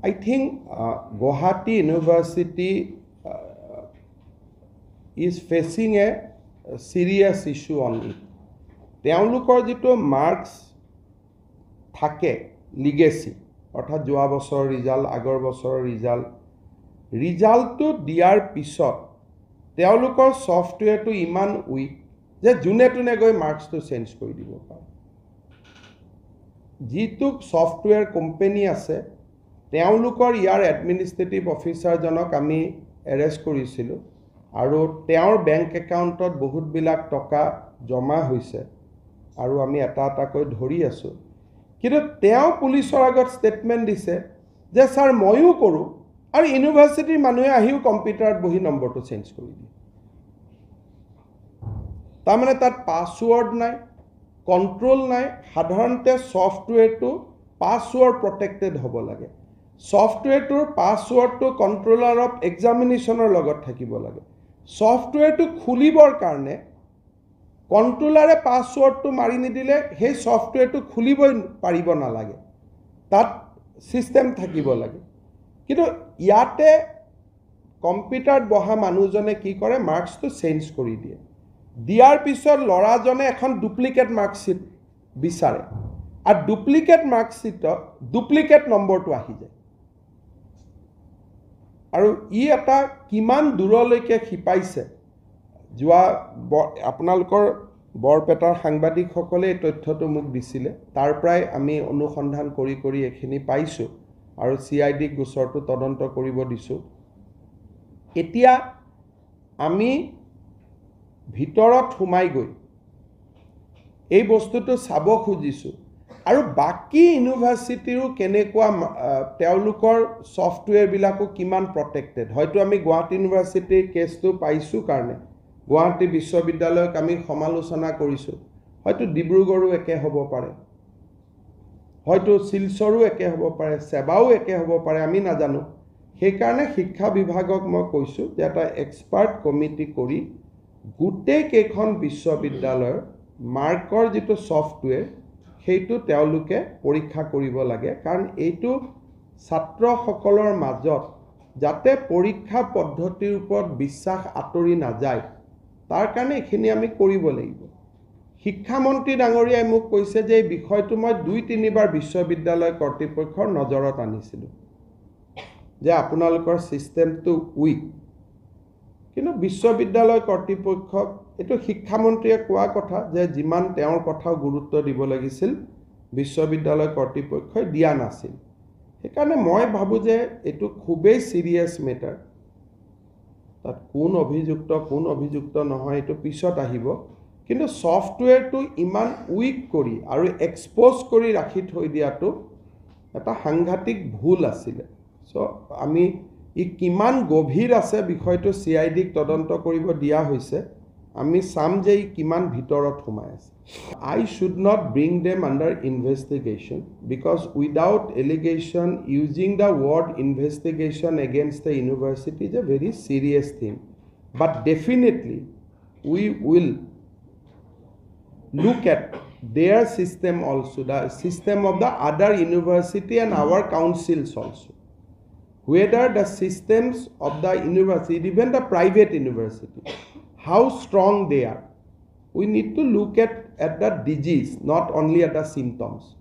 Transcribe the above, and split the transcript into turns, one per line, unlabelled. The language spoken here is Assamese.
I think Guwahati University is facing a serious issue on it. তেওঁলোকৰ যিটো মাৰ্কছ থাকে লিগেসি অৰ্থাৎ যোৱা বছৰৰ ৰিজাল্ট আগৰ বছৰৰ ৰিজাল্টটো দিয়াৰ পিছত তেওঁলোকৰ সফটৱেৰটো ইমান উইক যে যোনে তোনে গৈ মাৰ্কছটো চেঞ্জ কৰি দিব পাৰে যিটো সফটৱেৰ কোম্পানী আছে তেওঁলোকৰ ইয়াৰ এডমিনিষ্ট্ৰেটিভ অফিচাৰজনক আমি এৰেষ্ট কৰিছিলোঁ আৰু তেওঁৰ বেংক একাউণ্টত বহুতবিলাক টকা জমা হৈছে আৰু আমি এটা এটাকৈ ধৰি আছোঁ কিন্তু তেওঁ পুলিচৰ আগত ষ্টেটমেণ্ট দিছে যে ছাৰ ময়ো কৰোঁ আৰু ইউনিভাৰ্চিটিৰ মানুহে আহিও কম্পিউটাৰত বহি নম্বৰটো চেঞ্জ কৰি দিয়ে তাৰমানে তাত পাছৱৰ্ড নাই কণ্ট্ৰল নাই সাধাৰণতে সফটৱেৰটো পাছৱৰ্ড প্ৰটেক্টেড হ'ব লাগে সফটৱেৰটোৰ পাছৱৰ্ডটো কণ্ট্ৰলাৰ অফ এক্সামিনেশ্যনৰ লগত থাকিব লাগে সফটৱেৰটো খুলিবৰ কাৰণে কণ্ট্ৰলাৰে পাছৱৰ্ডটো মাৰি নিদিলে সেই সফটৱেৰটো খুলিবই পাৰিব নালাগে তাত সিস্টেম থাকিব লাগে কিন্তু ইয়াতে কম্পিউটাৰত বহা মানুহজনে কি কৰে মাৰ্কছটো চেঞ্জ কৰি দিয়ে দিয়াৰ পিছত লৰাজনে এখন ডুপ্লিকেট মাৰ্কশ্বিট বিচাৰে আৰু ডুপ্লিকেট মাৰ্কশ্বিটত ডুপ্লিকেট নম্বৰটো আহি যায় আৰু ই এটা কিমান দূৰলৈকে খিপাইছে যোৱা আপোনালোকৰ বৰপেটাৰ সাংবাদিকসকলে এই তথ্যটো মোক দিছিলে তাৰ পৰাই আমি অনুসন্ধান কৰি এখিনি পাইছোঁ আৰু CID গোচৰটো তদন্ত কৰিব দিছোঁ এতিয়া আমি ভিতৰত সোমাই গৈ এই বস্তুটো চাব খুজিছোঁ আৰু বাকি ইউনিভাৰ্চিটিৰো কেনেকুৱা তেওঁলোকৰ সফটৱেৰবিলাকো কিমান প্ৰটেক্টেড হয়তো আমি গুৱাহাটী ইউনিভাৰ্চিটিৰ কেছটো পাইছোঁ কাৰণে গুৱাহাটী বিশ্ববিদ্যালয়ক আমি সমালোচনা কৰিছোঁ হয়তো ডিব্ৰুগড়ো একে হ'ব পাৰে হয়তো শিলচৰো একে হ'ব পাৰে সেৱাও একে হ'ব পাৰে আমি নাজানো সেইকাৰণে শিক্ষা বিভাগক মই কৈছোঁ যে এটা এক্সপাৰ্ট কমিটি কৰি গোটেই কেইখন বিশ্ববিদ্যালয়ৰ মাৰ্কৰ যিটো সফটৱেৰ সেইটো তেওঁলোকে পৰীক্ষা কৰিব লাগে কাৰণ এইটো ছাত্ৰসকলৰ মাজত যাতে পৰীক্ষা পদ্ধতিৰ ওপৰত বিশ্বাস আঁতৰি নাযায় তাৰ কাৰণে এখিনি আমি কৰিব লাগিব শিক্ষামন্ত্ৰী ডাঙৰীয়াই মোক কৈছে যে এই বিষয়টো মই 2-3 বাৰ বিশ্ববিদ্যালয় কৰ্তৃপক্ষৰ নজৰত আনিছিলোঁ যে আপোনালোকৰ সিস্টেমটো উইক কিন্তু বিশ্ববিদ্যালয় কৰ্তৃপক্ষক এটো শিক্ষামন্ত্ৰীয়ে কোৱা কথা যে যিমান তেওঁৰ কথাও গুৰুত্ব দিব লাগিছিল বিশ্ববিদ্যালয় কৰ্তৃপক্ষই দিয়া নাছিল সেইকাৰণে মই ভাবো যে এটো খুবেই সিৰিয়াস মেটাৰ তাত কোন অভিযুক্ত নহয় এটো পিছত আহিব কিন্তু সফটৱেৰটো ইমান উইক কৰি আৰু এক্সপোজ কৰি ৰাখি থৈ দিয়াটো এটা সাংঘাতিক ভুল আছিল সো আমি ই কিমান গভীৰ আছে বিষয়টো CIDক তদন্ত কৰিব দিয়া হৈছে আমি সাম যে ই কিমান ভিতৰত সোমাই আছে I should not bring them under investigation because without allegation using the word investigation against the university is a very serious thing but definitely we will look at their system also the system of the other university and our councils also whether the systems of the university, even the private university, how strong they are. We need to look at the disease, not only at the symptoms.